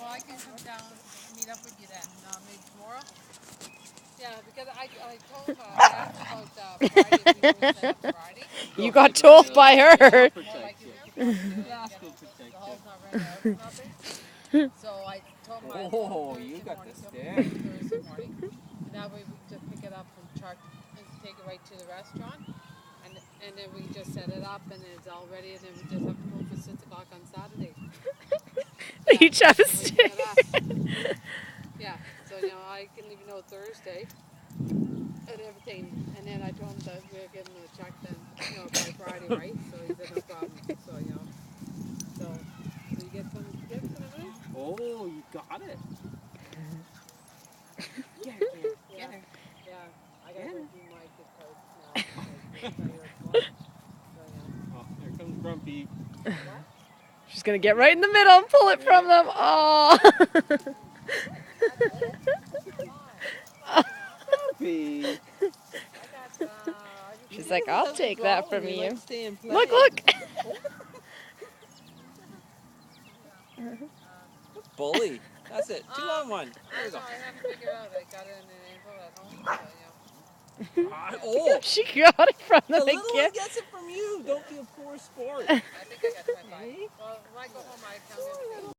Well, I can come down and meet up with you then. Maybe tomorrow? Yeah, because I told her, I asked about Friday, if we were going to set up Friday. You got told by her. More like if we could probably do it. Gas Get will protect the hall's you. not rented out or nothing. So I told him I'd come Oh, you Thursday got morning. the So stick. I'm Thursday morning. And that way we can just pick it up from Chuck and take it right to the restaurant. And then we just set it up and it's all ready and then we just have to go for 6 o'clock on Saturday. Each have a And we pick stick. it up. Yeah, so I can leave Thursday and everything. And then I told him that we'll give him a check then, by Friday, right? So he said no problem. So so you get some gifts and everything? Oh, you got it. Yeah. Get her. Yeah, I gotta go do my gift cards now. Oh, here comes Grumpy. She's gonna get right in the middle and pull it from them. Oh. Grumpy. She's like, I'll take that from you. Like stay and play. Look, look. Bully. That's it. 2 on 1. There we go. I haven't figured out. I got it in an envelope at home. Oh, She got it from the them little again. one gets it from you. Don't be a poor sport. I think I got 25. Well, when I go home, I count everything.